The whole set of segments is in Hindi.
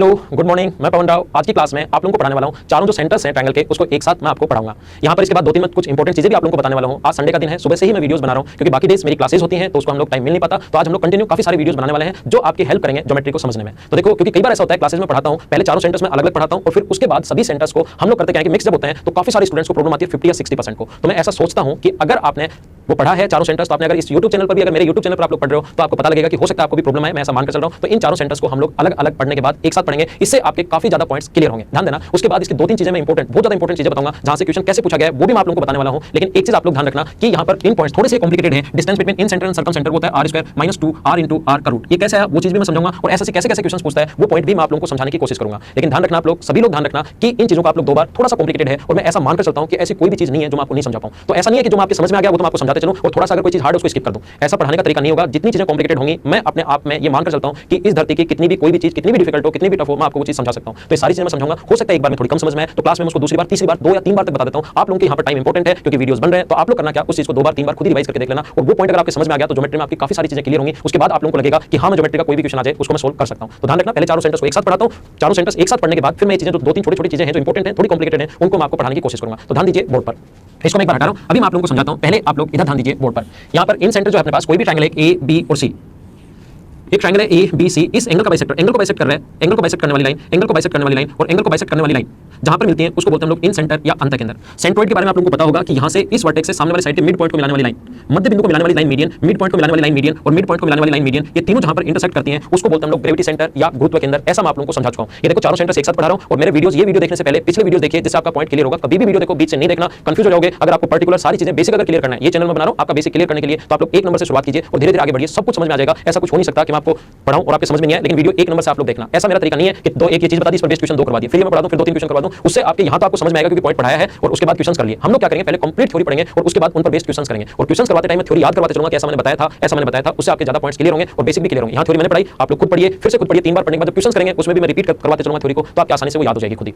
हेलो गुड मॉर्निंग, मैं पवन राव। आज की क्लास में आप लोगों को पढ़ाने वाला हूँ चारों जो सेंटर्स हैं ट्रायंगल के, उसको एक साथ मैं आपको पढ़ाऊंगा। यहाँ पर इसके बाद दो तीन कुछ इंपॉर्टेंट चीजें भी आप लोगों को बताने वाला हूँ। आज संडे का दिन है, सुबह से ही मैं वीडियोस बना रहा हूँ क्योंकि बाकी डेज मेरी क्लासेस होती हैं तो उसको हम लोग टाइम मिल नहीं पाता। तो आज हम लोग कंटिन्यू काफी सारे वीडियोस बनाने वाले हैं जो आपकी हेल्प करेंगे ज्योमेट्री को समझने में। तो देखो, क्योंकि कई बार ऐसा होता है क्लासेस में पढ़ाता हूँ, पहले चारों सेंटर्स में अलग अलग पढ़ाता हूँ और फिर उसके बाद सभी सेंटर्स को हम लोग करते हैं कि मिक्स जब होते हैं तो काफी सारे स्टूडेंट्स को प्रॉब्लम आती है 50 या 60% को। तो मैं ऐसा सोचता हूँ कि अगर आपने वो पढ़ा है चारों सेंटर्स, तो आपने अगर इस YouTube चैनल पर भी, अगर मेरे YouTube चैनल पर आप लोग पढ़ रहे हो तो आपको पता लगेगा कि हो सकता है आपको भी प्रॉब्लम है, मैं ऐसा मानकर चल रहा हूं। तो इन चारों सेंटर्स को हम लोग अलग अलग पढ़ने के बाद एक साथ पढ़ेंगे, इससे आपके काफी ज्यादा पॉइंट्स क्लियर होंगे। ध्यान देना। उसके बाद इसकी दो तीन चीजें मैं बहुत ज्यादा इंपॉर्टेंट चीजें बताऊंगा, जहां से क्वेश्चन कैसे पूछा गया है वो भी मैं आप लोगों को बताने वाला हूं। लेकिन एक चीज आप लोग ध्यान रखना कि यहां पर तीन पॉइंट्स थोड़े से कॉम्प्लिकेटेड हैं। Distance between incentre and circum centre होता है r² - 2 r × r का रूट। ये कैसे है वो चीज भी मैं समझाऊंगा और ऐसे कैसे कैसे क्वेश्चन पूछता है वो पॉइंट भी मैं आप लोगों को समझाने की कोशिश करूंगा। लेकिन ध्यान रखना, आप लोग सभी लोग ध्यान रखना कि इन चीजों का आप लोग दो बार थोड़ा सा कॉम्प्लिकेटेड है और मैं ऐसा मानकर चलता हूं कि ऐसी कोई भी चीज नहीं है जो मैं आपको नहीं समझा पाऊं। तो ऐसा नहीं है कि जो मैं आपके समझ में आ गया वो तो मैं आपको समझाते चलूं और थोड़ा सा अगर कोई चीज हार्ड उसको स्किप कर दूं। ऐसा पढ़ाने का तरीका नहीं होगा। जितनी चीजें कॉम्प्लिकेटेड होंगी मैं अपने आप में ये मानकर चलता हूं कि इस धरती की कितनी भी कोई भी चीज कितनी भी डिफिकल्ट हो, कितनी भी टफ हो, मैं आपको वो चीज समझा सकता हूं। तो ये सारी चीजें मैं समझाऊंगा। हो सकता है एक बार में थोड़ी कम समझ में आए तो क्लास में उसको दूसरी बार, तीसरी बार, 2 या 3 बार तक बता देता हूं। आप लोगों के यहाँ पर टाइम इंपॉर्टेंट है क्योंकि वीडियोस बन रहे हैं। तो आप लोग करना क्या, उस चीज को 2 बार 3 बार खुद ही रिवाइज करके देख लेना और वो पॉइंट अगर आपके समझ में आ गया तो ज्योमेट्री में आपकी काफी सारी चीजें क्लियर होंगी। उसके बाद आप लोगों को लगेगा कि हाँ, मैं ज्योमेट्री का कोई भी क्वेश्चन आ जाए उसको मैं सोल्व कर सकता हूं। तो ध्यान रखना, पहले चारों सेंटर्स को एक साथ पढ़ाता हूं। चारों सेंटर्स एक साथ पढ़ने के बाद फिर मैं ये चीजें जो दो तीन छोटी छोटी चीजें हैं जो इंपॉर्टेंट हैं, थोड़ी कॉम्प्लिकेटेड हैं, उनको मैं आपको पढ़ाने की कोशिश करूंगा। तो ध्यान दीजिए बोर्ड पर। इसको मैं एक बार हटा रहा हूं, अभी मैं आप लोगों को समझाता हूं। पहले आप लोग इधर ध्यान दीजिए बोर्ड पर। यहां पर इन सेंटर जो अपने पास कोई भी ट्रायंगल है ए, बी और सी, एक ट्रायंगल है ए बी सी, इस एंगल का बाइसेक्टर, एंगल को बाइसेक्ट कर रहा है, एंगल को बाइसेक्ट करने वाली लाइन, एंगल को बाइसेक्ट करने वाली लाइन और एंगल को बाइसेक्ट करने वाली लाइन जहां पर मिलती है उसको बोलते हैं हम लोग इन सेंटर या अंत के अंदर। सेंट्रोइड के बारे में आप लोगों को पता होगा कि यहां से इस वर्टेक्स से सामने वाली साइड के मिड पॉइंट को मिलाने वाली लाइन, मध्य बिंदु को मिलाने वाली लाइन मीडियन, मिड पॉइंट को मिलाने वाली लाइन मीडियन और मिड पॉइंट को मिलाने वाली लाइन मीडियन, ये तीनों जहां पर इंटरसेक्ट करती हैं उसको बोलते हैं हम लोग ग्रेविटी सेंटर या गुरुत्व केंद्र। ऐसा मैं आप लोगों को समझा चुका हूं। ये देखो चारों सेंटर्स एक साथ पढ़ा रहा हूं और मेरे वीडियोस, ये वीडियो देखने से पहले पिछले वीडियो देखिए जिससे आपका पॉइंट क्लियर होगा। कभी भी वीडियो देखो बीच से नहीं देखना, कंफ्यूज हो जाओगे। अगर आपको पर्टिकुलर सारी चीजें बेसिक अगर क्लियर करना है, ये चैनल में बना रहा हूं आपका बेसिक क्लियर करने के लिए, तो आप लोग 1 नंबर से शुरुआत कीजिए और धीरे धीरे आगे बढ़िए, सब कुछ समझ में आ जाएगा। ऐसा कुछ हो नहीं सकता कि मैं आपको पढ़ाऊं और आपके समझ में नहीं आए, लेकिन वीडियो 1 नंबर से आप लोग देखना। ऐसा मेरा तरीका नहीं है कि एक ये चीज बता दी, इस पर बेस्ट क्वेश्चन 2 करवा दिए, फिर मैं पढ़ा दूं, फिर 2-3 क्वेश्चन करवा दूं। उससे आपके यहां तो आपको समझ में आएगा क्योंकि पॉइंट पढ़ाया है और उसके बाद क्वेश्चंस कर लिए। हम लोग क्या करेंगे, पहले कंप्लीट थ्योरी पढ़ेंगे और उसके बाद उन पर बेस्ड क्वेश्चंस करेंगे और क्वेश्चंस करवाते टाइम में थ्योरी याद करवाते चलूंगा कि ऐसा मैंने बताया था, ऐसा मैंने बताया था। उससे आपके ज्यादा पॉइंट्स क्लियर होंगे और बेसिक भी क्लियर होंगे। यहां थ्योरी मैंने पढ़ाई, आप लोग खुद पढ़िए, फिर से खुद पढ़िए। 3 बार पढ़ने के बाद जब क्वेश्चंस करेंगे उसमें भी मैं रिपीट करवाते चलूंगा थ्योरी को, तो आपको आसानी से वो याद हो जाएगी खुद ही।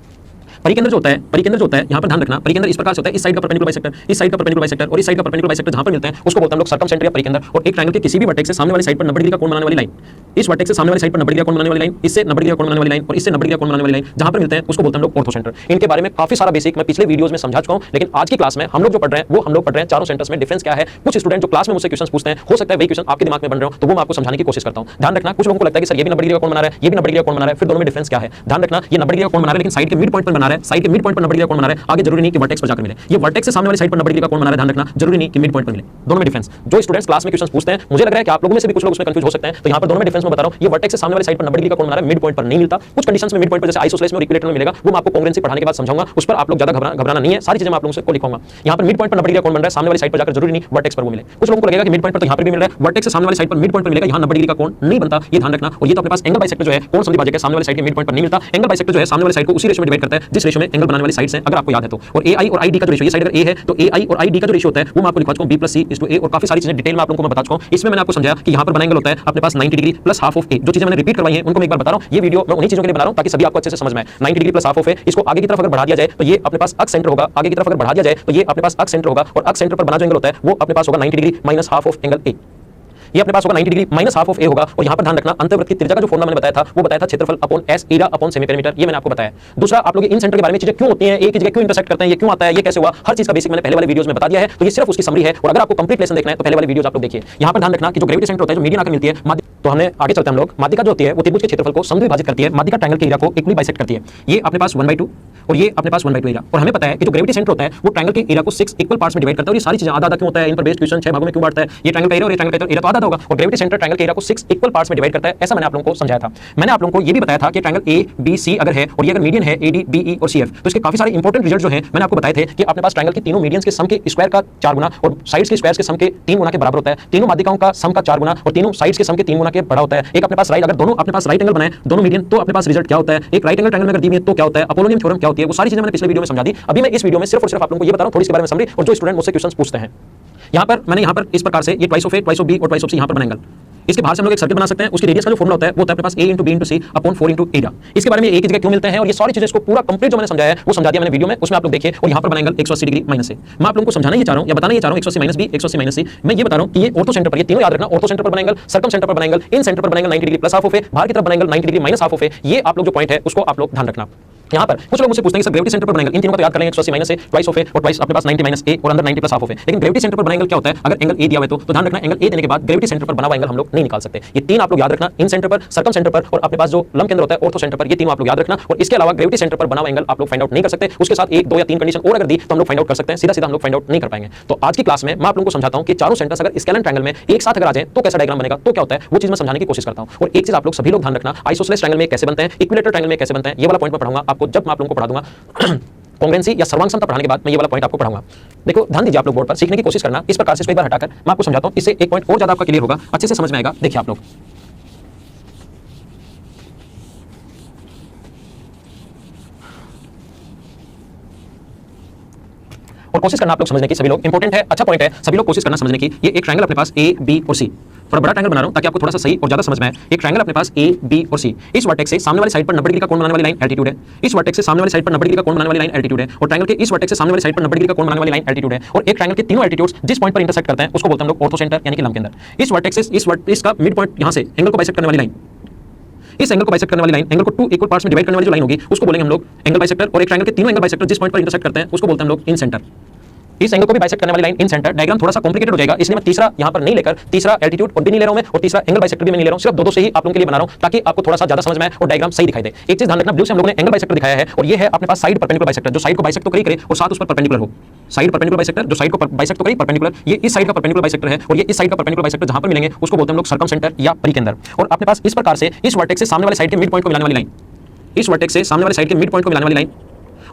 परिकेंद्र जो होता है, परिकेंद्र जो होता है, यहां पर ध्यान रखना, परिकेंद्र इस प्रकार से होता है। इस साइड का परपेंडिकुलर बाइसेक्टर, इस साइड का परपेंडिकुलर बाइसेक्टर और इस साइड का परपेंडिकुलर बाइसेक्टर जहां पर मिलते हैं उसको बोलते हैं हम लोग सर्कमसेंटर या परिकेंद्र। और एक ट्रायंगल के किसी भी वर्टेक्स से सामने वाली साइड पर 90 डिग्री का कोण बनाने वाली लाइन, इस वर्टेक्स से सामने वाली साइड पर 90 डिग्री का कोण बनाने वाली लाइन, इससे 90 डिग्री का कोण बनाने वाली लाइन और इससे 90 डिग्री का कोण बनाने वाली लाइन जहां पर मिलते हैं उसको बोलते हैं हम लोग ऑर्थोसेंटर। इनके बारे में काफी सारा बेसिक मैं पिछले वीडियोस में समझा चुका हूं, लेकिन आज की क्लास में हम लोग जो पढ़ रहे हैं वो हम लोग पढ़ रहे हैं चारों सेंटर्स में डिफरेंस क्या है। कुछ स्टूडेंट जो क्लास में मुझसे क्वेश्चन पूछते हैं, हो सकता है वही क्वेश्चन आपके दिमाग में बन रहे हो, तो वो मैं आपको समझाने की कोशिश करता हूं। ध्यान रखना, कुछ लोगों को लगता है कि सर ये भी 90 डिग्री का कोण बना रहा है, ये भी 90 डिग्री का कोण बना रहा है, फिर दोनों में डिफरेंस क्या है। ध्यान रखना, ये 90 डिग्री का कोण बना रहा है लेकिन साइड के मिड पॉइंट पर बना रहा है, साइड के मिड पॉइंट पर 90 डिग्री का कोण बना रहा है। आगे जरूरी नहीं कि वर्टेक्स पर जाकर मिले, ये वर्टेक्स से सामने वाली साइड पर 90 डिग्री का कोण बना रहा है। ध्यान रखना, जरूरी नहीं कि मिड पॉइंट पर मिले। दोनों में डिफरेंस जो स्टूडेंट्स क्लास में क्वेश्चन पूछते हैं, मुझे लग रहा है कि आप लोगों में से भी कुछ लोग उसमें कंफ्यूज हो सकते हैं। तो यहां पर दोनों में डिफरेंस मैं बता रहा हूं। ये वर्टेक्स से सामने वाली साइड पर 90 डिग्री का कोण बना रहा है, मिड पॉइंट पर नहीं मिलता। कुछ कंडीशंस में मिड पॉइंट पर जैसे आइसोसेलेस में और इक्विलेटरल में मिलेगा, वो मैं आपको कांग्रुएंसी पढ़ाने के बाद समझाऊंगा। उस पर आप लोग ज्यादा घबराना नहीं है, सारी चीजें मैं आप लोगों को लिखूंगा। यहां पर मिड पॉइंट पर 90 डिग्री का कोण बन रहा है, सामने वाली साइड पर जाकर जरूरी नहीं वर्टेक्स पर वो मिले। कुछ लोगों को लगेगा कि मिड पॉइंट पर तो यहां पर भी मिल रहा है, वर्टेक्स से सामने वाली साइड पर मिड पॉइंट पर मिलेगा, यहां 90 डिग्री का कोण नहीं बनता। ये ध्यान रखना। और ये तो अपने पास एंगल बाइसेक्टर जो है, कोण समद्विभाजक के सामने वाली साइड के मिड पॉइंट पर नहीं मिलता। एंगल बाइसेक्टर जो है सामने वाली साइड को उसी रेशियो में डिवाइड करता है जिस रेशियो में एंगल बनाने वाली साइड्स हैं, अगर आपको याद है तो। और ए आई और आई डी का जो रेशियो, ये साइड अगर ए है तो ए आई और आई डी का जो रेशियो होता है वो मैं आपको लिखवा चुका हूं, b + c = a। और काफी सारी चीजें डिटेल में आप लोगों को मैं बता चुका हूं। इसमें मैंने आपको समझाया कि यहां पर बना एंगल होता है अपने पास 90 डिग्री + हाफ ऑफ a। जो चीजें मैंने रिपीट करवाई हैं उनको मैं एक बार बता रहा हूं। ये वीडियो मैं उन्हीं चीजों के लिए बना रहा हूं ताकि सभी आपको अच्छे से समझ में आए। 90 डिग्री + हाफ ऑफ a, इसको आगे की तरफ अगर बढ़ा दिया जाए तो ये अपने पास अक्ष सेंटर होगा। आगे की तरफ अगर बढ़ा दिया जाए तो ये अपने पास अक्ष सेंटर होगा और अक्ष सेंटर पर बना जो एंगल होता है वो अपने पास होगा 90 degree - half of angle a। ये अपने पास होगा 90 डिग्री - हाफ ऑफ a होगा। और यहां पर ध्यान रखना, अंतर्वृत्त की त्रिज्या का जो फॉर्मूला मैंने बताया था वो बताया था क्षेत्रफल upon s area upon semi perimeter. ये मैंने आपको बताया। दूसरा, आप लोग इन सेंटर के बारे में चीजें क्यों होती हैं, एक ही जगह क्यों इंटरसेक्ट करते हैं, ये क्यों आता है, ये कैसे हुआ, हर चीज का बेसिक मैंने पहले वाले वीडियोस में बता दिया है। तो ये सिर्फ उसकी समरी है और अगर आपको कंप्लीट लेसन देखना है तो पहले वाले वीडियोस आप लोग देखिए। यहां पर ध्यान रखना कि जो ग्रेविटी सेंटर होता है, जो मीडियन आकर मिलती है, तो हमने आगे चलते हैं हम लोग। माध्यिका जो होती है वो त्रिभुज के क्षेत्रफल को समद्विभाजित करती है, माध्यिका ट्रायंगल के एरिया को इक्वली बाइसेक्ट करती है। ये अपने पास 1/2 और ये अपने पास 1/2 एरिया। और हमें पता है कि जो ग्रेविटी सेंटर होता है वो ट्रायंगल के एरिया को 6 इक्वल पार्ट्स में डिवाइड करता है। और ये सारी चीजें आधा आधा क्यों होता है, इन पर बेस्ड क्वेश्चन 6 भागों में क्यों बांटता है, ये ट्रायंगल का एरिया और ये ट्रायंगल का एरिया तो आधा होगा और ग्रेविटी सेंटर ट्रायंगल के एरिया को 6 इक्वल पार्ट्स में डिवाइड करता है। ऐसा मैंने आप लोगों को समझाया था। मैंने आप लोगों को ये भी बताया था कि ट्रायंगल ए बी सी अगर है और ये अगर मीडियन है ए डी बी ई और सी एफ, तो इसके काफी सारे इंपॉर्टेंट रिजल्ट जो है मैंने आपको बताए थे कि अपने पास ट्रायंगल के तीनों मीडियंस के सम के स्क्वायर का 4 गुना और साइड्स के स्क्वायर्स के सम के 3 गुना के बराबर होता है। तीनों माध्यिकाओं का सम का 4 गुना और तीनों साइड्स के सम के 3 गुना के बड़ा होता है। एक अपने पास राइट, अगर दोनों अपने पास राइट एंगल बनाए दोनों मीडियन, तो अपने पास रिजल्ट क्या होता है। एक राइट एंगल ट्रायंगल में अगर दी हुई है तो क्या होता है, अपोलोनियम थ्योरम क्या होती है, वो सारी चीजें मैंने पिछले वीडियो में समझा दी। अभी मैं इस वीडियो में सिर्फ और सिर्फ आप लोगों को ये बता रहा हूं, थोड़ी इसके बारे में समरी। और जो स्टूडेंट मुझसे क्वेश्चंस पूछते हैं, यहां पर मैंने यहां पर इस प्रकार से ये twice of A, twice of B और ट्वाइस ऑफ सी यहां पर बना एंगल, इसके बाहर से हम लोग एक सर्कल बना सकते हैं, उसकी रेडियस का जो फॉर्मूला होता है वो होता है अपने पास a into B into C upon 4 into area. इसके बारे में एक ही जगह क्यों मिलते हैं और ये सारी चीजें इसको पूरा कंप्लीट जो मैंने समझाया है वो समझा दिया मैंने वीडियो में, उसमें आप लोग देखिए। और यहाँ पर बना एंगल 180 डिग्री माइनस है। मैं आप लोगों को समझाना ये चाह रहा हूँ या बताना ये चाह रहा हूँ 180 माइनस बी 180 माइनस सी। मैं ये बता रहा हूँ कि ये ऑर्थो सेंटर पर, ये तीनों याद रखना, ऑर्थो सेंटर पर बना एंगल, सर्कम सेंटर पर बना एंगल, इन सेंटर पर बना angle 90 degree plus half of A, बाहर की तरफ बना angle 90 degree minus half of A. ये आप लोग जो पॉइंट है उसको आप लोग ध्यान रखना। यहाँ पर कुछ लोग मुझसे पूछते हैं कि सर ग्रेविटी सेंटर पर बनेंगे, इन तीनों को तो याद कर लेंगे 180 माइनस ए, ट्वाइस ऑफ ए और ट्वाइस अपने पास 90 माइनस ए और अंदर 90 प्लस हाफ ऑफ ए। लेकिन ग्रेविटी सेंटर पर बनेंगे क्या होता है, अगर एंगल ए दिया हुआ है तो ध्यान रखना एंगल ए देने के बाद ग्रेविटी सेंटर पर बना हुआ एंगल हम लोग नहीं निकाल सकते। ये तीन आप लोग याद रखना, इन सेंटर पर, सर्कम सेंटर पर और अपने पास जो लंब केंद्र होता है ऑर्थो सेंटर पर, ये तीनों आप लोग याद रखना। और इसके अलावा ग्रेविटी सेंटर पर बना हुआ एंगल आप लोग फाइंड आउट नहीं कर सकते, उसके साथ एक दो या तीन कंडीशन और अगर दी तो हम लोग फाइंड आउट कर सकते हैं, सीधा सीधा हम लोग फाइंड आउट नहीं कर पाएंगे। तो आज की क्लास में मैं आप लोगों को समझाता हूं कि चारों सेंटर्स अगर स्केलेन ट्रायंगल में एक साथ अगर आ जाए तो कैसा डायग्राम बनेगा, तो क्या होता है वो चीज मैं समझाने की कोशिश करता हूं। और एक चीज आप लोग सभी लोग ध्यान रखना, आइसोसेलेस ट्रायंगल में कैसे बनते हैं, इक्विलेटरल ट्रायंगल में कैसे बनते हैं, ये वाला पॉइंट मैं पढ़ाऊंगा आपको जब मैं आप लोगों को पढ़ा दूंगा कांग्रुएंसी या सर्वांग समता पढ़ाने के बाद मैं ये वाला पॉइंट आपको पढ़ाऊंगा। देखो ध्यान दीजिए, आप लोग बोर्ड पर सीखने की कोशिश करना, इस प्रकार से इसको एक बार हटाकर मैं आपको समझाता हूं, इससे एक पॉइंट और ज्यादा आपका क्लियर होगा, अच्छे से समझ में आएगा। देखिए आप लोग और कोशिश करना आप लोग समझने की, सभी लोग इंपॉर्टेंट है, अच्छा पॉइंट है, सभी लोग कोशिश करना समझने की। ये एक ट्रायंगल अपने पास ए बी और सी, थोड़ा बड़ा ट्रायंगल बना रहा हूं ताकि आपको थोड़ा सा सही और ज्यादा समझ में आए। एक ट्रायंगल अपने पास ए बी और सी, इस वर्टेक्स से सामने वाली साइड पर 90 डिग्री का कोण बनाने वाली लाइन एल्टीट्यूड है, इस वर्टेक्स से सामने वाली साइड पर 90 डिग्री का कोण बनाने वाली लाइन एल्टीट्यूड है, और ट्रायंगल के इस वर्टेक्स से सामने वाली साइड पर 90 डिग्री का कोण बनाने वाली लाइन एल्टीट्यूड है। और एक ट्रायंगल के तीनों एल्टीट्यूड्स जिस पॉइंट पर इंटरसेक्ट करते हैं उसको बोलते हैं हम लोग ऑर्थो सेंटर यानी कि लंब केंद्र। इस वर्टेक्स से इस वर्टेक्स का मिड पॉइंट यहां से एंगल को बाइसेक्ट करने वाली लाइन, इस एंगल को बाइसेक्ट करने वाली लाइन, एंगल को टू इक्वल पार्ट्स में डिवाइड करने वाली जो लाइन होगी उसको बोलेंगे हम लोग एंगल बाइसेक्टर। और एक ट्रायंगल के तीनों एंगल बाइसेक्टर जिस पॉइंट पर इंटरसेक्ट करते हैं उसको बोलते हैं हम लोग इन सेंटर। इस एंगल को भी बाइसेक्ट करने वाली लाइन इन सेंटर। डायग्राम थोड़ा सा कॉम्प्लिकेटेड हो जाएगा, इसलिए मैं तीसरा यहां पर नहीं लेकर तीसरा एल्टीट्यूड और भी नहीं ले रहा हूं मैं, और तीसरा एंगल बाइसेक्टर भी मैं नहीं ले रहा हूं, सिर्फ दो से ही आप लोगों के लिए बना रहा हूं ताकि आपको थोड़ा सा ज्यादा समझ में आए और डायग्राम सही दिखाई दे। एक चीज ध्यान रखना, ब्लू से हम लोगों ने एंगल बाइसेक्टर दिखाया है और ये है अपने पास साइड परपेंडिकुलर बाइसेक्टर, जो साइड को बाइसेक्ट तो करे और साथ उस पर परपेंडिकुलर हो। साइड परपेंडिकुलर बाइसेक्टर जो साइड को बाइसेक्ट तो करे परपेंडिकुलर, ये इस साइड का परपेंडिकुलर बाइसेक्टर है और ये इस साइड का परपेंडिकुलर बाइसेक्टर जहां पर मिलेंगे उसको बोलते हैं हम लोग सर्कम सेंटर या परिकेंद्र। और अपने पास इस प्रकार से इस वर्टेक्स से सामने वाली साइड के मिड पॉइंट को मिलाने वाली लाइन, इस वर्टेक्स से सामने वाली साइड के मिड पॉइंट को मिलाने वाली लाइन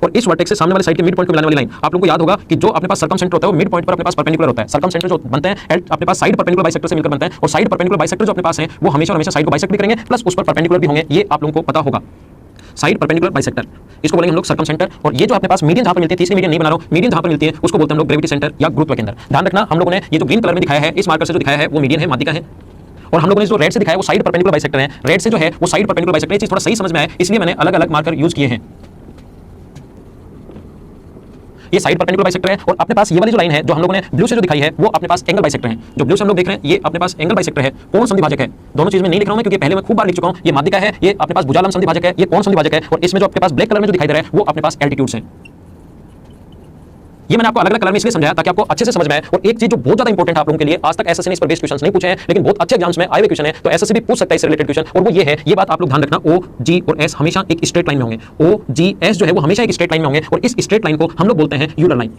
और इस वर्टेक्स से सामने वाली साइड के मिड पॉइंट को मिलाने वाली लाइन। आप लोगों को याद होगा कि जो अपने पास सर्कम सेंटर होता है वो मिड पॉइंट पर अपने पास परपेंडिकुलर होता है। सर्कम सेंटर जो बनते हैं अपने पास साइड परपेंडिकुलर बाइसेक्टर से मिलकर बनते हैं और साइड परपेंडिकुलर बाइसेक्टर जो अपने पास है वो हमेशा हमेशा साइड को बाइसेक्ट भी करेंगे प्लस उस पर परपेंडिकुलर भी होंगे, ये आप लोगों को पता होगा। साइड परपेंडिकुलर बाइसेक्टर इसको बोलेंगे हम लोग सर्कम सेंटर। और ये जो अपने पास मीडियन जहां पर मिलती है, तीसरी मीडियन नहीं बना रहा हूं, मीडियन जहां पर मिलती है उसको बोलते हैं हम लोग ग्रेविटी सेंटर या गुरुत्व केंद्र। ध्यान रखना, हम लोगों ने ये जो ग्रीन कलर में दिखाया है इस मार्कर से जो दिखाया है वो मीडियन है, माध्यिका है, और हम लोगों ने जो रेड से दिखाया है वो साइड परपेंडिकुलर बाइसेक्टर है। रेड से जो है वो साइड परपेंडिकुलर बाइसेक्टर, ये चीज थोड़ा सही समझ में आए इसलिए मैंने अलग अलग मार्कर यूज किए हैं। ये साइड परपेंडिकुलर बाइसेक्टर है और अपने पास ये वाली जो लाइन है जो हम लोगों ने ब्लू से जो दिखाई है वो अपने पास एंगल बाइसेक्टर है। जो ब्लू से हम लोग देख रहे हैं ये अपने पास एंगल बाइसेक्टर है, कोण संधिभाजक है। दोनों चीज में नहीं लिख रहा हूं मैं क्योंकि पहले मैं खूब बार लिख चुका हूं। ये माध्यिका है, ये अपने पास भुजालम संधिभाजक है, ये कोण संधिभाजक है, और इसमें जो आपके पास ब्लैक कलर में जो दिखाई दे रहा है वो अपने पास एल्टीट्यूड्स है। ये मैंने आपको अलग अलग कलर में इसलिए समझाया ताकि आपको अच्छे से समझ में आए। और एक चीज जो बहुत ज्यादा इंपॉर्टेंट है आप लोगों के लिए, आज तक एसएससी ने इस पर बेस्ड क्वेश्चंस नहीं पूछे हैं लेकिन बहुत अच्छे एग्जाम्स में आए हुए क्वेश्चन है, तो एसएससी भी पूछ सकता है इससे रिलेटेड क्वेश्चन, और वो ये है, ये बात आप लोग ध्यान रखना, ओ जी और एस हमेशा एक स्ट्रेट लाइन में होंगे। ओ जी एस जो है वो हमेशा एक स्ट्रेट लाइन में होंगे और इस स्ट्रेट लाइन को हम लोग बोलते हैं यूलर लाइन।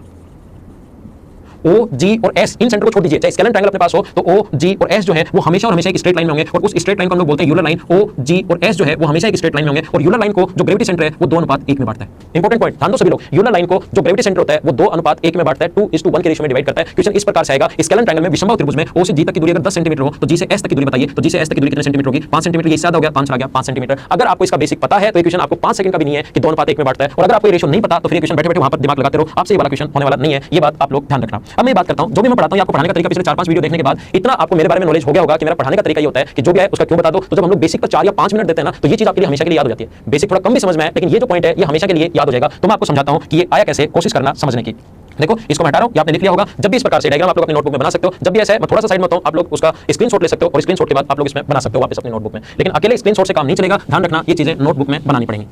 ओ जी और एस इन सेंटर को छोड़ दीजिए, चाहे स्केलेन ट्रायंगल अपने पास हो तो ओ जी और एस जो है वो हमेशा और हमेशा एक स्ट्रेट लाइन में होंगे और उस स्ट्रेट लाइन को हम लोग बोलते हैं यूलर लाइन। ओ जी और एस जो है वो हमेशा एक स्ट्रेट लाइन में होंगे और यूलर लाइन को जो ग्रेविटी सेंटर है वो 2:1 में बांटता है। इंपॉर्टेंट पॉइंट ध्यान दो सभी लोग, यूलर लाइन को जो ग्रेविटी सेंटर होता है वो 2:1 में बांटता है, 2:1 के रेशियो में डिवाइड करता है। क्वेश्चन इस प्रकार से आएगा, स्केलेन ट्रायंगल में विषमबाहु त्रिभुज में ओ से जी तक की दूरी अगर 10 सेंटीमीटर हो तो जी से एस तक की दूरी बताइए, तो जी से एस तक की दूरी कितने सेंटीमीटर होगी? 5 सेंटीमीटर। ये ज्यादा हो गया, 5 आ गया 5 सेंटीमीटर। अगर आपको इसका बेसिक पता है तो ये क्वेश्चन आपको 5 सेकंड का भी नहीं है कि 2:1 में बांटता है, और अगर आपको ये रेशियो नहीं पता तो फिर ये क्वेश्चन बैठे बैठे वहां पर दिमाग लगाते रहो, आपसे ये वाला क्वेश्चन होने वाला नहीं है। ये बात आप लोग ध्यान रखना। अब मैं बात करता हूं, जो भी मैं पढ़ाता हूं आपको पढ़ाने का तरीका पिछले 4-5 वीडियो देखने के बाद इतना आपको मेरे बारे में नॉलेज हो गया होगा कि मेरा पढ़ाने का तरीका ये होता है कि जो भी है उसका क्यों बता दो। तो जब हम लोग बेसिक पर 4 या 5 मिनट देते हैं ना तो ये चीज आपके लिए हमेशा के लिए याद हो जाती है। बेसिक थोड़ा कम भी समझ में आए लेकिन ये जो पॉइंट है ये हमेशा के लिए याद हो जाएगा। तो मैं आपको समझाता हूं कि ये आया कैसे, कोशिश करना समझने की। देखो इसको मैं हटा रहा हूं, ये आपने लिख लिया होगा। जब भी इस प्रकार से डायग्राम आप लोग अपनी नोटबुक में बना सकते हो, जब भी ऐसा है मैं थोड़ा सा साइड में होता हूं, आप लोग उसका स्क्रीनशॉट ले सकते हो और स्क्रीनशॉट के बाद आप लोग इसमें बना सकते हो वापस अपनी नोटबुक में। लेकिन अकेले स्क्रीनशॉट से काम नहीं चलेगा, ध्यान रखना ये चीजें नोटबुक में बनानी पड़ेंगी।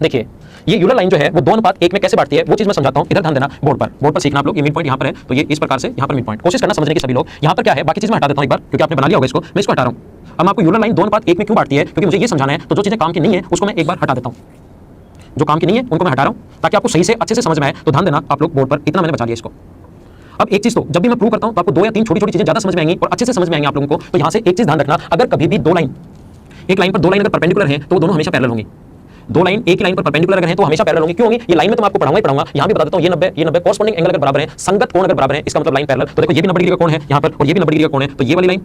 देखिए ये यूलर लाइन जो है वो 2:1 में कैसे बांटती है वो चीज मैं समझाता हूं, इधर ध्यान देना, बोर्ड पर सीखना आप लोग। ये मिड पॉइंट यहां पर है तो ये इस प्रकार से यहां पर मिड पॉइंट, कोशिश करना समझने की सभी लोग। यहां पर क्या है बाकी चीज मैं हटा देता हूं एक बार क्योंकि आपने बना लिया होगा इसको, मैं इसको हटा रहा हूं। अब मैं आपको यूलर लाइन 2:1 में क्यों बांटती है क्योंकि मुझे ये समझाना है, तो जो चीजें काम की नहीं है उसको मैं एक बार हटा देता हूं। जो काम की नहीं है उनको मैं हटा रहा हूं ताकि आपको सही से अच्छे से समझ में आए। तो ध्यान देना आप लोग बोर्ड पर, इतना मैंने बचा लिया इसको। अब एक चीज, तो जब भी मैं प्रूव करता हूं तो आपको 2 या 3 छोटी छोटी चीजें ज्यादा समझ में आएंगी और अच्छे से समझ में आएंगे आप लोगों को। तो यहां से एक चीज ध्यान रखना, अगर कभी भी एक लाइन पर 2 लाइन अगर परपेंडिकुलर है तो दोनों हमेशा पैरेलल होंगी। 2 लाइन एक ही लाइन पर परपेंडिकुलर अगर है तो हमेशा पैरेलल होंगी। क्यों होंगी? ये लाइन में तो मैं आपको पढ़ाऊंगा ही पढ़ाऊंगा, यहां भी बता देता हूं। ये 90 कॉरस्पॉन्डिंग एंगल अगर बराबर है, संगत कोण अगर बराबर है, इसका मतलब लाइन पैरेलल। तो देखो ये भी 90 डिग्री का कोण है यहां पर और ये भी 90 डिग्री का कोण है, तो ये वाली लाइन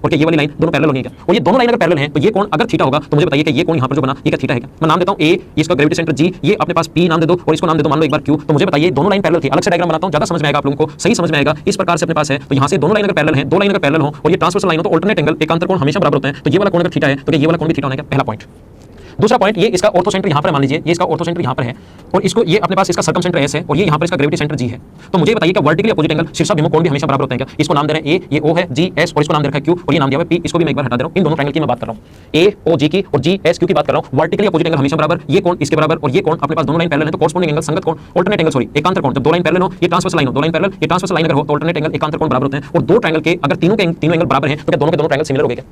और ये वाली लाइन दोनों पैरेलल होनी है क्या? और ये दोनों लाइन अगर पैरेलल हैं तो ये कोण अगर थीटा होगा तो मुझे बताइए कि ये कोण यहाँ पर जो बना ये क्या थीटा है क्या? मैं नाम देता हूँ ए, इसका ग्रेविटी सेंटर जी, ये अपने पास पी नाम दे दो और इसको नाम दे दो मान लो एक बार क्यू। तो मुझे बताइए दोनों लाइन पैरेलल थी। अलग से डायग्राम बनाता हूँ, ज्यादा समझ में आएगा आप लोगों को, सही समझ में आएगा। इस प्रकार से अपने पास है तो यहाँ से दोनों लाइन अगर पैरेलल हैं, दो लाइन अगर पैरेलल हो और ये ट्रांसवर्सल लाइन हो तो अल्टरनेट एंगल एकांतर कोण हमेशा बराबर होते हैं। तो ये वाला कोण अगर थीटा है तो ये वाला कोण भी थीटा होने का पहला पॉइंट। दूसरा पॉइंट ये इसका ऑर्थो सेंटर यहाँ पर मान लीजिए, ये इसका ऑर्थो सेंटर यहाँ पर है और इसको ये अपने पास इसका सर्कम सेंटर एस है और ये यहाँ पर इसका ग्रेविटी सेंटर जी है। तो मुझे बताइए कि वर्टिकली अपोजिट एंगल शीर्षाभिमुख कोण भी हमेशा बराबर होते हैं क्या? इसको नाम दे रहे हैं ए, ये ओ है, जी एस और इसको नाम दे रखा है क्यू और ये नाम दिया हुआ है पी। इसको भी मैं एक बार हटा दे रहा हूँ। इन दोनों ट्रायंगल की मैं बात कर रहा हूँ, ए ओ जी की और जी एस क्यू की बात कर रहा हूँ। वर्टिकली अपोजिट एंगल हमेशा बराबर, ये कोण इसके बराबर और ये कोण अपने पास दोनों लाइन पैरेलल है तो कॉरस्पॉन्डिंग एंगल संगत कोण अल्टरनेट एंगल सॉरी एकांतर कोण। जब दो लाइन पैरेलल हो, ये ट्रांसवर्सल लाइन हो, दो लाइन पैरेलल, ये ट्रांसवर्सल लाइन अगर हो तो अल्टरनेट एंगल एकांतर कोण बराबर होते हैं। और दो ट्रायंगल के अगर तीनों एंगल बराबर हैं तो क्या दोनों के दोनों ट्रायंगल सिमिलर हो गए क्या?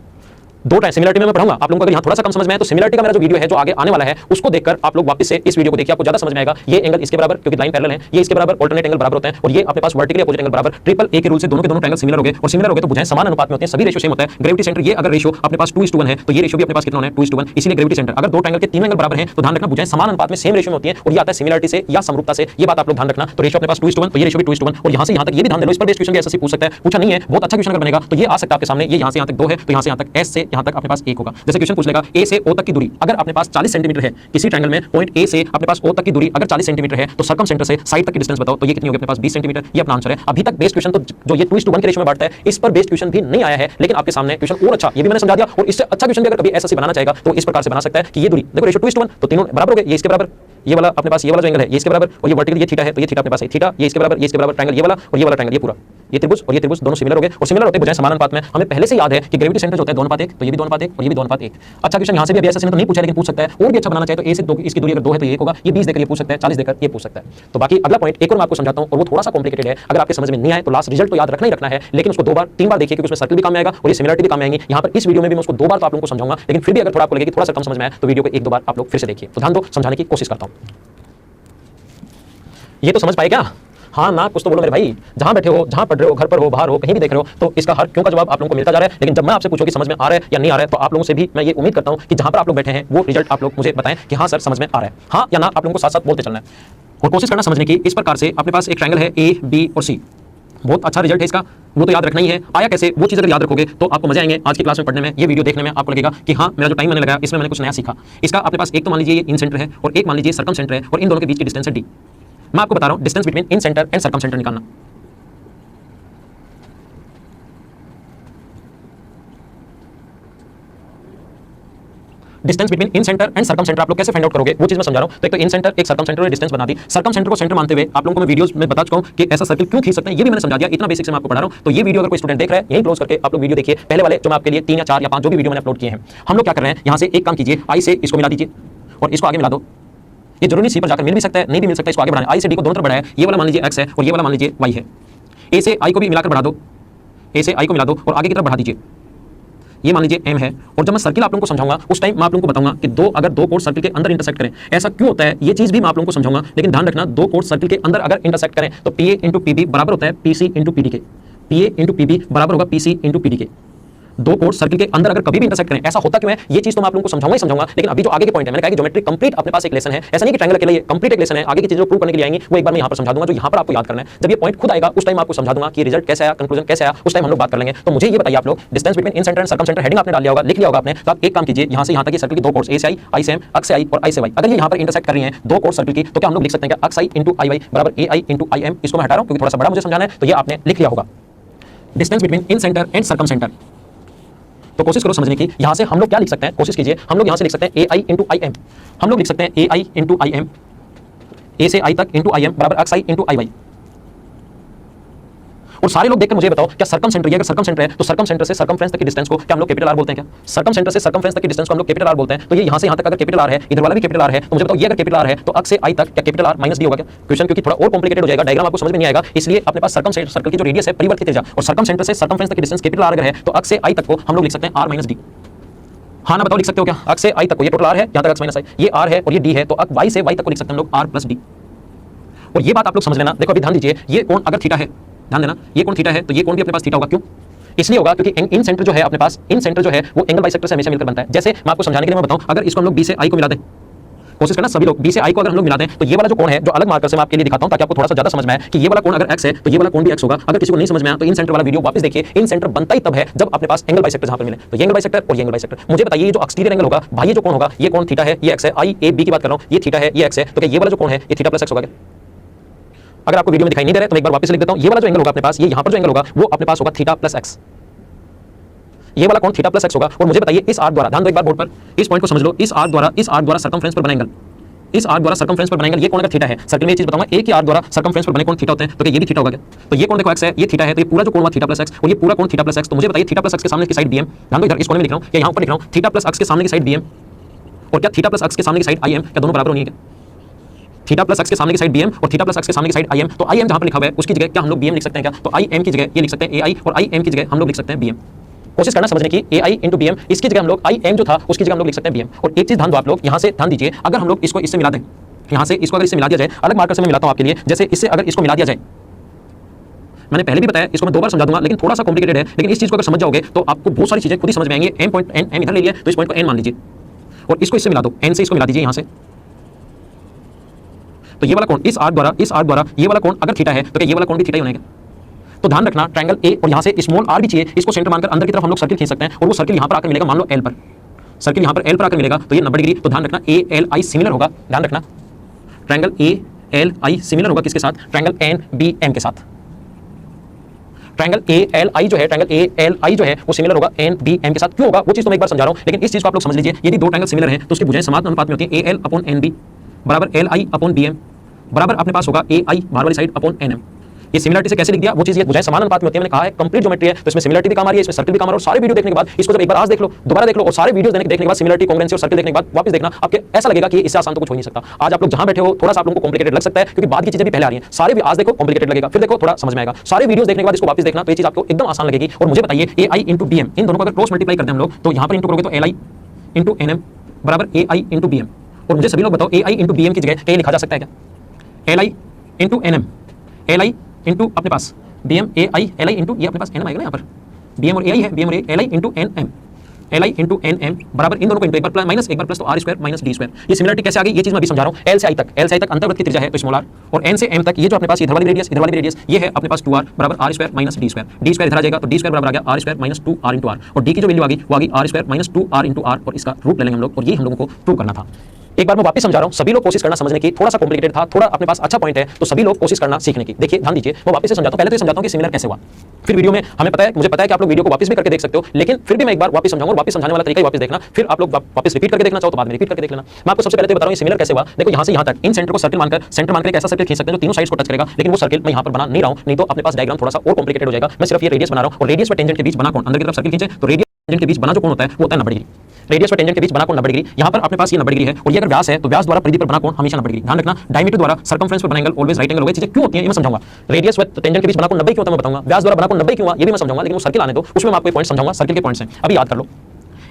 दो टाइम सिमिलरिटी में मैं पढ़ाऊंगा आप लोगों को। अगर यहाँ थोड़ा सा कम समझ में आए तो सिमिलरिटी का मेरा जो वीडियो है जो आगे आने वाला है उसको देखकर आप लोग वापस से इस वीडियो को देखिए, आपको ज्यादा समझ में आएगा। ये एंगल इसके बराबर क्योंकि लाइन पैरेलल है, ये इसके बराबर अल्टरनेट एंगल बराबर होते हैं और ये अपने पास वर्टिकली अपोजिट एंगल बराबर। ट्रिपल ए के रूल से दोनों के दोनों ट्रायंगल सिमिलर हो गए और सिमिलर हो गए तो भुजाएं समान अनुपात में होती हैं, सभी रेशियो सेम होता है। ग्रेविटी सेंटर ये अगर रेशियो अपने पास 2:1 है तो ये रेशियो भी अपने पास कितना है 2:1। इसलिए ग्रेविटी सेंटर अगर दो ट्रायंगल के तीन एंगल बराबर हैं तो ध्यान रखना भुजाएं समान अनुपात में सेम रेशियो में होती हैं और ये आता है सिमिलरिटी से या समरूपता से। ये बात आप लोग ध्यान रखना। तो रेशियो अपने पास 2:1 तो ये रेशियो भी 2:1 और यहाँ से यहाँ तक ये भी ध्यान देना। इस पर बेस्ड क्वेश्चन भी एसएससी पूछ सकता है, पूछा नहीं है, बहुत अच्छा क्वेश्चन अगर बनेगा तो ये आ सकता है आपके सामने। ये यहाँ से यहाँ तक 2 है तो यहाँ से यहाँ तक एस से यहाँ तक अपने पास 1 होगा। जैसे क्वेश्चन पूछ लेगा ए से ओ तक की दूरी अगर अपने पास 40 सेंटीमीटर है, किसी ट्रायंगल में पॉइंट ए से अपने पास ओ तक की दूरी अगर 40 सेंटीमीटर है तो सर्कम सेंटर से साइड तक की डिस्टेंस बताओ। तो ये कितनी होगी अपने पास 20 सेंटीमीटर। ये अपना आंसर है। अभी तक बेस्ड क्वेश्चन तो जो ये 2:1 के रेशियो में बांटता है इस पर बेस्ड क्वेश्चन भी नहीं आया है, लेकिन आपके सामने क्वेश्चन और अच्छा ये भी मैंने समझा दिया। और इससे अच्छा क्वेश्चन भी अगर कभी एसएससी बनाना चाहेगा तो इस प्रकार से बना सकता है कि ये दूरी देखो रेशियो 2:1 तो तीनों बराबर हो गए, ये इसके बराबर, ये वाला अपने पास ये वाला जो एंगल है ये इसके बराबर और ये वर्टिकल ये थीटा है तो ये थीटा अपने पास है थीटा, ये इसके बराबर, ये इसके बराबर ट्रायंगल ये वाला और ये वाला ट्रायंगल ये पूरा, ये त्रिभुज और ये त्रिभुज दोनों सिमिलर हो गए और सिमिलर होते भुजाएं समान अनुपात में। हमें पहले से याद है कि ग्रेविटी सेंटर जो होता है 2:1 तो ये भी 2:1 और ये भी 2:1। अच्छा क्वेश्चन यहाँ से भी एसएससी ने तो नहीं पूछा लेकिन पूछ सकता है और भी अच्छा बनाना चाहे तो ए से 2 इसकी दूरी अगर 2 है तो ये 1 होगा, ये 20 देकर ये पूछ सकता है, 40 देकर ये पूछ सकता है। तो बाकी अगला पॉइंट एक और मैं आपको समझाता हूँ और वो थोड़ा सा कॉम्प्लिकेटेड है। अगर आपके समझ में नहीं आए तो लास्ट रिजल्ट तो याद रखना ही रखना है, लेकिन उसको 2 बार 3 बार देखिए क्योंकि उसमें सर्कल भी काम में आएगा और ये सिमिलरिटी भी काम में आएंगी। यहाँ पर इस वीडियो में भी मैं उसको 2 बार तो आप लोगों को समझाऊंगा, लेकिन फिर भी अगर थोड़ा आपको लगे कि थोड़ा सा कम समझ में आए तो वीडियो को 1-2 बार आप लोग फिर से देखिए। तो ध्यान दो, समझाने की कोशिश करता हूँ। ये तो समझ पाए क्या? हाँ ना कुछ तो बोलो मेरे भाई। जहां बैठे हो, जहां पढ़ रहे हो, घर पर हो, बाहर हो, कहीं भी देख रहे हो तो इसका हर क्यों का जवाब आप लोगों को मिलता जा रहा है। लेकिन जब मैं आपसे पूछूं कि समझ में आ रहा है या नहीं आ रहा है तो आप लोगों से भी मैं ये उम्मीद करता हूं कि जहां पर आप लोग बैठे हैं वो रिजल्ट आप लोग मुझे बताएं कि हाँ सर समझ में आ रहा है, हाँ या ना। आप लोगों को साथ साथ बोलते चलना है और कोशिश करना समझने की। इस प्रकार से अपने पास एक ट्रायंगल है ए बी और सी, बहुत अच्छा रिजल्ट है इसका, वो तो याद रखना ही है। आया कैसे वो चीज़ अगर याद रखोगे तो आपको मजे आएंगे आज की क्लास में पढ़ने में। ये वीडियो देखने में आपको लगेगा कि हाँ मेरा जो टाइम मैंने लगाया इसमें मैंने कुछ नया सीखा। इसका अपने पास एक तो मान लीजिए ये इन सेंटर है और एक मान लीजिए सर्कम सेंटर है और इन दोनों के बीच की डिस्टेंस है डी। मैं आपको बता रहा हूं distance between incentre and circumcentre निकालना। Distance between incentre and circumcentre आप लोग कैसे फाइंड आउट करोगे वो चीज मैं समझा रहा हूं। तो एक तो इन सेंटर एक सर्कम सेंटर और डिस्टेंस बना दी। सर्कम सेंटर को सेंटर मानते हुए आप लोगों को मैं वीडियोस में बता चुका हूं कि ऐसा सर्कल क्यों खींच सकते हैं, ये भी मैंने समझा दिया। इतना बेसिक से मैं आपको पढ़ा रहा हूं। तो ये वीडियो अगर कोई स्टूडेंट देख रहा है यही क्लोज करके आप लोग वीडियो देखिए, पहले वाले जो मैं आपके लिए 3 या 4 या 5 जो भी वीडियो मैंने अपलोड किए हैं। हम लोग क्या कर रहे हैं, यहाँ से एक काम कीजिए, आई से इसको मिला दीजिए और इसको आगे मिला दो। ये जरूरी सी पर जाकर मिल भी सकता है, नहीं भी मिल सकता है, इसको आगे बढ़ाएं। आई से डी को दोनों तरफ बढ़ाएं, ये वाला मान लीजिए एक्स है और ये वाला मान लीजिए वाई है। ए से आई को भी मिलाकर बढ़ा दो, ए से आई को मिला दो और आगे की तरफ बढ़ा दीजिए। ये मान लीजिए एम है और जब मैं सर्किल आप लोगों को समझाऊंगा उस टाइम मैं आप लोगों को बताऊंगा कि अगर दो कोण सर्किल के अंदर इंटरसेक्ट करें ऐसा क्यों होता है, ये चीज भी मैं आप लोगों को समझाऊंगा। लेकिन ध्यान रखना 2 कोण सर्किल के अंदर अगर इंटरसेक्ट करें तो पीए इंटू पीबी बराबर होता है पीसी इंटू पीडी के। पीए इंटू पीबी बराबर होगा पीसी इंटू पीडी के। 2 कोण सर्किल के अंदर अगर कभी भी इंटरसेक्ट करें ऐसा होता क्यों है, ये चीज तो मैं आप लोगों को समझाऊंगा ही समझाऊंगा। लेकिन अभी जो आगे के पॉइंट है मैंने कहा कि ज्योमेट्री कंप्लीट अपने पास एक लेसन है, ऐसा नहीं कि ट्रायंगल के लिए कंप्लीट एक लेसन है। आगे की चीजों को प्रूव करने के लिए आएंगी वो एक बार मैं यहाँ पर समझा दूंगा, जो यहाँ पर आपको याद करना है। जब ये पॉइंट खुद आएगा उस टाइम आपको समझा दूंगा कि रिजल्ट कैसे आया, कंक्लूजन कैसे आया, उस टाइम हम लोग बात कर लेंगे। तो मुझे ये बताइए आप लोग distance between incentre and circum centre heading आपने डाल लिया होगा, लिख लिया होगा आपने। तो आप एक काम कीजिए, यहाँ से यहाँ तक ये सर्किल की 2 कोर्स ए से आई से एम, अक्स से आई और आई से वाई, अगर ये यहाँ पर इंटरसेक्ट कर रही हैं 2 कोर्स सर्किल की तो क्या हम लोग लिख सकते हैं अक्स आई इंटू आई वाई बराबर A I into I am. इसको मैं हटा रहा हूँ क्योंकि थोड़ा सा बड़ा मुझे समझाना है, तो ये आपने लिख लिया होगा distance between incentre and circum centre. तो कोशिश करो समझने की। यहां से हम लोग क्या लिख सकते हैं, कोशिश कीजिए। हम लोग यहां से लिख सकते हैं ए आई इंटू आई एम, हम लोग लिख सकते हैं ए आई इंटू आई एम, ए से आई तक इंटू आई एम बराबर एक्स आई इंटू आई वाई। और सारे लोग देखकर मुझे बताओ क्या सर्कम सेंटर, अगर सर्कम सेंटर है तो सर्कम सेंटर से सर्कमफ्रेंस तक की डिस्टेंस को क्या हम लोग कैपिटल आर बोलते हैं? क्या सर्कम सेंटर से सर्कमफ्रेंस तक की डिस्टेंस को हम लोग कैपिटल आर बोलते हैं? तो ये यहां से यहां तक अगर कैपिटल आर है, इधर वाला भी कैपिटल आर है, तो मुझे बताओ ये अगर कैपिटल आर है तो अक्स से आई तक क्या कैपिटल आर माइनस डी होगा क्या क्वेश्चन? क्योंकि थोड़ा और कॉम्प्लिकेटेड हो जाएगा, डायग्राम आपको समझ में नहीं आएगा, इसलिए अपने पास सर्कम सर्कल की जो रेडियस है परिवर्तित त्रिज्या और सर्कम सेंटर से सर्कमफ्रेंस तक की डिस्टेंस कैपिटल आर अगर है तो अक्स से आई तक को हम लोग लिख सकते हैं आर माइनस डी। हाँ ना बताओ लिख सकते हो क्या? अक्स से आई तक को ये टोटल आर है, यहां तक अक्स माइनस आई, ये आर है और ये डी है, तो वाई से वाई तक को लिख सकते हैं हम लोग आर प्लस डी। और ये बात आप लोग समझ लेना। देखो अभी ध्यान दीजिए, ये कोण अगर थीटा है, ध्यान देना, ये कोण थीटा है तो ये कोण भी अपने पास थीटा होगा। क्यों? इसलिए होगा क्योंकि इन सेंटर जो है अपने पास, इन सेंटर जो है वो एंगल बाइसेक्टर से हमेशा मिलकर बनता है। जैसे मैं आपको समझाने के लिए मैं बताऊं, अगर इसको हम लोग बी से आई को मिला दें कोशिश करना सभी लोग बी से आई को अगर हम लोग मिला दें तो ये वाला जो कोण है, जो अलग मार्कर से मैं आपके लिए दिखाता हूं ताकि आपको थोड़ा सा ज्यादा समझ में आए कि ये वाला कोण अगर x है तो ये वाला कोण भी x होगा। अगर किसी को नहीं समझ में आया तो इन सेंटर वाला वीडियो वापस देखिए। इन सेंटर बनता ही तब है जब अपने पास एंगल बाइसेक्टर जहां पर मिले, तो ये एंगल बाइसेक्टर और ये एंगल बाइसेक्टर। मुझे बताइए ये जो एक्सटीरियर एंगल होगा भाई, ये जो कोण होगा ये कोण थीटा है, ये x है, आई ए बी की बात कर रहा हूं, ये थीटा है, ये x है, तो क्या ये वाला जो कोण है ये थीटा प्लस x होगा क्या? अगर आपको वीडियो में दिखाई नहीं दे रहा है तो मैं एक बार वापस लिख देता हूं, ये वाला जो एंगल होगा अपने पास, ये यहां पर जो एंगल होगा वो अपने पास होगा थीटा प्लस x। ये वाला कोण थीटा प्लस x होगा। और मुझे बताइए इस आर्क द्वारा, ध्यान दो एक बार बोर्ड पर, इस पॉइंट को समझ लो, इस आर्क द्वारा सर्कमफ्रेंस पर बना एंगल, इस आर्क द्वारा सर्कमफ्रेंस पर बना एंगल, ये कोण अगर थीटा है, सर्कल में ये चीज बताऊंगा, एक ही आर्क द्वारा सर्कमफ्रेंस पर बने कोण थीटा होते हैं, तो क्या ये भी थीटा होगा क्या? तो ये कोण देखो x है, ये थीटा है, तो ये पूरा जो कोण हुआ थीटा प्लस x, और ये पूरा कोण थीटा प्लस x। तो मुझे बताइए थीटा प्लस x के सामने की साइड bm, ध्यान दो इधर इस कोने में लिख रहा हूं या यहां पर लिख रहा हूं, थीटा प्लस x के सामने की साइड bm और क्या थीटा प्लस x के सामने की साइड im, क्या दोनों बराबर होनी है क्या? थीटा प्लस x के सामने की साइड bm और थीटा प्लस x के सामने की साइड im, तो im जहां पर लिखा हुआ है उसकी जगह क्या हम लोग bm लिख सकते हैं क्या? तो im की जगह ये लिख सकते हैं ai और im की जगह हम लोग लिख सकते हैं bm। कोशिश करना समझने की ai इंटू bm, इसकी जगह हम लोग im जो था उसकी जगह हम लोग लिख सकते हैं bm। और एक चीज ध्यान दो आप लोग, यहां से ध्यान दीजिए, अगर हम लोग इसको इससे मिला दें, यहां से इसको अगर इससे मिला दिया जाए, अलग मार्कर से मैं मिलाता हूं आपके लिए, जैसे इससे अगर इसको मिला दिया जाए, मैंने पहले भी बताया, इसको मैं 2 बार समझा दूंगा लेकिन थोड़ा सा कॉम्प्लिकेटेड है, लेकिन इस चीज को अगर समझ जाओगे तो आपको बहुत सारी चीजें खुद ही समझ में आएंगी। m पॉइंट n इधर ले लिया तो इस पॉइंट को n मान लीजिए और इसको इससे मिला दो, n से इसको मिला दीजिए यहां से, तो ये वाला कोण इस आर्क द्वारा ये वाला कोण अगर थीटा है तो क्या ये वाला कोण भी थीटा ही होगा? तो ध्यान रखना ट्रायंगल ए और यहां से स्मॉल आर भी चाहिए, इसको सेंटर मानकर अंदर की तरफ हम लोग सर्किल खींच सकते हैं और वो सर्किल यहां पर आकर मिलेगा, मान लो एल पर, सर्किल यहां पर एल पर आकर मिलेगा तो ये 90 डिग्री। तो ध्यान रखना ए एल आई सिमिलर होगा, ध्यान रखना triangle A L I similar होगा किसके साथ? ट्रायंगल एन बी एम के साथ। ट्रायंगल ए एल आई जो है, ट्रायंगल ए एल आई जो है वो सिमिलर होगा एन बी एम के साथ। क्यों होगा वो चीज तो मैं एक बार समझा रहा हूं, लेकिन इस चीज को आप लोग समझ लीजिए, यदि दो ट्रायंगल सिमिलर हैं तो उसकी भुजाएं समान अनुपात में होती हैं। A L upon N B बराबर L I upon B M बराबर अपने पास होगा ए आई बाहर वाली साइड अपॉन एन एम। ये सिमिलरिटी से कैसे लिख दिया वो चीज, ये भुजाएं समान अनुपात में होती है, मैंने कहा है कंप्लीट ज्योमेट्री है तो इसमें सिमिलरिटी भी काम आ रही है, इसमें सर्कल भी काम आ रहा है। और सारे वीडियो देखने के बाद इसको जब एक बार आज देख लो, दोबारा देख लो और सारे वीडियो देखने के बाद सिमिलरिटी कांग्रुएंसी और सर्कल देखने के बाद वापस देखना, आपके ऐसा लगेगा कि इससे आसान तो कुछ हो नहीं सकता। आज आप लोग जहां बैठे हो थोड़ा सा आप लोगों को कॉम्प्लिकेटेड लग सकता है क्योंकि बाद की चीजें भी पहले आ रही हैं, सारे भी आज देखो कॉम्प्लिकेटेड लगेगा, फिर देखो थोड़ा समझ में आएगा। सारे वीडियो देखने के बाद इसको वापस देखना तो ये चीज आपको एकदम आसान लगेगी। और मुझे बताइए ए आई इंटू बी एम, इन दोनों को अगर क्रॉस मल्टीप्लाई करते हैं हम लोग तो यहां पर इंटू करोगे तो L I into N M बराबर A I into B M. और मुझे सभी लोग बताओ A I into B M की जगह क्या लिखा जा सकता है क्या? L I into N M, L I into अपने पास B M A I L I into ये अपने पास एन एम आएगा ना, यहाँ पर बी एम और ए आई है, बी एम और L I into N M, L I into N M बराबर इन दोनों को इंटू एक बार माइनस एक बार प्लस तो R square minus D square. ये सिमिलरिटी कैसे आ गई ये चीज मैं अभी समझा रहा हूँ। एल से आई तक अंतर्वृत्त की त्रिज्या है तो स्मॉल आर, और एन से एम तक ये जो अपने पास इधर वाली रेडियस ये है अपने पास 2r बराबर R square minus D square. D square इधर आ जाएगा तो डी स्क्वायर बराबर आ गया R square minus 2r into R, और डी की जो वैल्यू आ गई वो आ गई R square minus 2r into R, और इसका रूट ले लेंगे हम लोग, और ये हम लोगों को प्रूव करना था। एक बार मैं वापस समझा रहा हूं, सभी लोग कोशिश करना समझने की, थोड़ा सा कॉम्प्लिकेटेड था, थोड़ा अपने पास अच्छा पॉइंट है तो सभी लोग कोशिश करना सीखने की। देखिए ध्यान दीजिए, मैं वापस से समझाता हूं, पहले तो समझाता हूं कि सिमिलर कैसे हुआ, फिर वीडियो में हमें पता है, मुझे पता है कि आप लोग वीडियो को वापस भी करके देख सकते हो, लेकिन फिर भी मैं एक बार वापस समझाऊंगा, वापस समझाने वाला तरीका ही वापस देखना, फिर आप लोग वापस रिपीट करके देखना चाहो तो बाद में रिपीट करके देख लेना। मैं आपको सबसे पहले तो बता रहा हूं सिमिलर कैसे हुआ। देखो यहां से यहां तक इन सेंटर को सर्कल मानकर एक ऐसा सर्कल खींच सकते हैं जो तीनों साइड्स को टच करेगा, लेकिन वो सर्कल मैं यहां पर बना नहीं रहा हूं, नहीं तो अपने पास डायग्राम थोड़ा सा और कॉम्प्लिकेटेड हो जाएगा। मैं सिर्फ ये रेडियस बना रहा हूं, और रेडियस व टेंजेंट के बीच बना कोण, अंदर की तरफ सर्कल खींचे तो रेडियस टेंजेंट के बीच बना जो कोण होता है वो होता है 90 डिग्री। रेडियस व टेंजेंट के बीच बना कोण 90 डिग्री, यहां पर अपने पास ये 90 डिग्री है, और ये अगर व्यास है तो व्यास द्वारा परिधि पर बना कोण हमेशा 90 डिग्री। ध्यान रखना डायमीटर द्वारा सर्कमफ्रेंस पर बना एंगल ऑलवेज राइट एंगल होगा। चीजें क्यों होती हैं ये मैं समझाऊंगा। रेडियस व टेंजेंट के बीच बना कोण 90 क्यों होता है मैं बताऊंगा, व्यास द्वारा बना कोण 90 क्यों हुआ ये भी मैं समझाऊंगा, लेकिन वो सर्कल आने दो, उसमें मैं आपको पॉइंट समझाऊंगा, सर्कल के पॉइंट्स हैं अभी याद कर लो।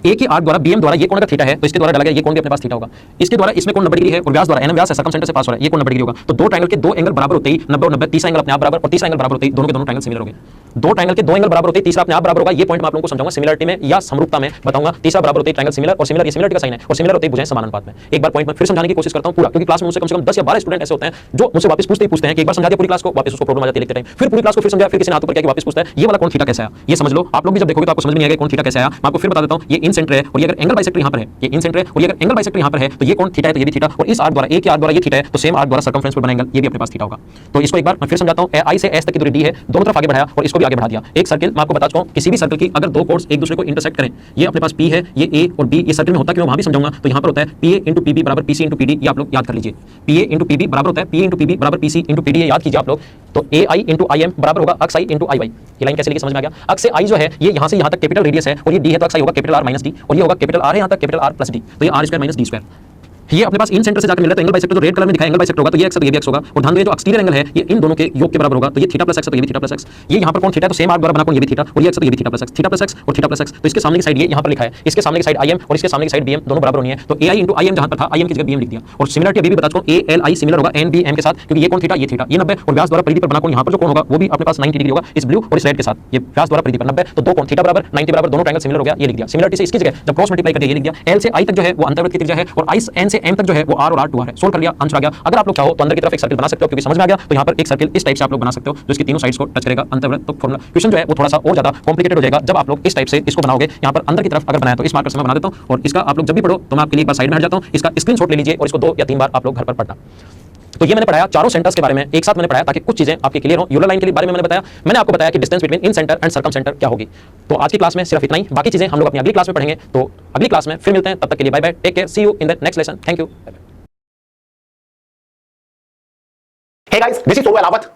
एक ही आर्क द्वारा बीएम द्वारा ये कोण अगर थीटा है तो इसके द्वारा डाला गया ये कोण भी अपने पास थीटा होगा, इसके द्वारा इसमें कोण 90 डिग्री है, और व्यास द्वारा एनएम व्यास है सर्कम सेंटर से पास हो रहा है, ये कोण 90 डिग्री होगा। तो दो ट्रायंगल के दो एंगल बराबर होते ही 90 और 90 तीसरा एंगल अपने आप बराबर और तीसरा एंगल बराबर होते ही दोनों के दोनों ट्रायंगल सिमिलर हो गए। दो ट्रायंगल के दो एंगल बराबर होते ही तीसरा अपने आप बराबर होगा। ये पॉइंट मैं आप लोगों को समझाऊंगा सिमिलरिटी में या समरूपता में बताऊंगा। तीसरा बराबर होते ही ट्रायंगल सिमिलर, और सिमिलर ये सिमिलरिटी का साइन है, और सिमिलर होते ही भुजाएं समान अनुपात में। एक बार पॉइंट में फिर समझाने की कोशिश करता हूं पूरा, क्योंकि क्लास में मुझसे कम से कम 10 या 12 स्टूडेंट ऐसे होते हैं जो मुझसे वापस पूछते हैं कि एक बार समझा दिया पूरी क्लास को, वापस उसको प्रॉब्लम आ जाती है लिखते टाइम, फिर पूरी क्लास को फिर समझाया, फिर किसी ने हाथ ऊपर किया कि वापस पूछता है ये वाला कोण थीटा कैसे आया। ये समझ लो आप लोग भी जब देखोगे तो आपको समझ में आएगा कोण थीटा कैसे आया। मैं आपको फिर बता देता हूं, ये इन सेंटर है और ये अगर एंगल बाइसेक्टर यहां पर है, ये इन सेंटर है और ये अगर एंगल बाइसेक्टर यहां पर है तो ये कोण थीटा है तो ये भी थीटा, और इस आर्क द्वारा एक ही आर्क द्वारा ये थीटा है तो सेम आर्क द्वारा सर्कमफ्रेंस पर बना एंगल ये भी अपने पास थीटा होगा। तो इसको एक बार मैं फिर समझाता हूं। आई से एस तक की दूरी डी है, दोनों तरफ आगे बढ़ाया और इसको भी आगे बढ़ा दिया। एक सर्कल मैं आपको बता चुका हूं, किसी भी सर्कल की अगर दो कोर्स एक दूसरे को इंटरसेक्ट करें, ये अपने पास P है, ये A और B, ये सर्कल में होता क्यों वहां भी समझाऊंगा। तो यहां पर होता है PA इंटू PB बराबर PC इंटू PD, ये आप लोग याद कर लीजिए। PA इंटू PB बराबर होता है PA इंटू PB बराबर PC इंटू PD, ये याद कीजिए आप लोग। तो AI इंटू IM बराबर होगा अक्स I इंटू IY। ये लाइन कैसे लिखी समझ में आ गया। अक्स I जो है ये यहां से यहां तक कैपिटल रेडियस है, और ये D है तो अक्स I होगा कैपिटल R माइनस D, और ये होगा कैपिटल R है यहां तक कैपिटल R प्लस D, तो ये R square minus D square. ये अपने पास इन सेंटर से जाकर मिल रहा है, तो एंगल बाइसेक्टर जो रेड कलर में दिखाया एंगल बाइसेक्टर होगा तो ये x है तो ये भी x होगा। और ध्यान दो जो एक्सटीरियर एंगल है ये इन दोनों के योग के बराबर होगा, तो ये थीटा प्लस x है तो ये भी थीटा प्लस x। ये यहां पर कौन थीटा है तो सेम आर्क द्वारा बना कौन ये भी थीटा, और ये x है तो ये भी theta plus x, theta plus x और थीटा प्लस x। तो इसके सामने की साइड ये यहां पर लिखा है, इसके सामने की साइड im और इसके सामने की साइड bm दोनों बराबर होनी है। तो ai इंटू im जहां पर था im की जगह bm लिख दिया। और सिमिलरिटी अभी भी बता चुका हूं, a l i सिमिलर होगा n b m के साथ, क्योंकि ये कौन थीटा ये 90 और व्यास द्वारा परिधि पर बना कौन यहां पर जो कोण होगा वो भी अपने पास 90 डिग्री होगा, इस ब्लू और इस रेड के साथ। ये व्यास द्वारा परिधि पर 90, तो दो कोण थीटा बराबर 90 बराबर दोनों ट्रायंगल सिमिलर हो गया, ये लिख दिया। सिमिलरिटी से इसकी जगह जब क्रॉस मल्टीप्लाई कर दिया ये लिख दिया। l से i तक जो है वो अंतर्वृत्त की त्रिज्या है, और n से से एम तक जो है वो आर और आर टू आर है। सोल्व कर लिया, आंसर आ गया। अगर आप लोग चाहो तो अंदर की तरफ एक सर्किल बना सकते हो, क्योंकि समझ में आ गया तो यहाँ पर एक सर्किल इस टाइप से आप लोग बना सकते हो जो इसकी तीनों साइड्स को टच करेगा, अंतर्वृत्त। तो फॉर्मूला क्वेश्चन जो है वो थोड़ा सा और ज्यादा कॉम्प्लिकेटेड हो जाएगा जब आप लोग इस टाइप से इसको बनाओगे। यहाँ पर अंदर की तरफ अगर बनाया तो इस मार्कर से मैं बना देता हूँ, और इसका आप लोग जब भी पढ़ो तो मैं आपके लिए एक बार साइड में हट जाता हूँ, इसका स्क्रीनशॉट ले लीजिए और इसको 2 या 3 बार आप लोग घर पर पढ़ना। तो ये मैंने पढ़ाया चारों सेंटर्स के बारे में एक साथ मैंने पढ़ाया ताकि कुछ चीजें आपके क्लियर हो। यूलर लाइन के बारे में मैंने बताया, मैंने आपको बताया कि distance between incentre and circum centre क्या होगी। तो आज की क्लास में सिर्फ इतना ही, बाकी चीजें हम लोग अपनी अगली क्लास में पढ़ेंगे। तो अगली क्लास में फिर मिलते हैं, तब तक के लिए bye bye, take care, see you in the next lesson, thank you. Hey guys, this is Sohail Awat.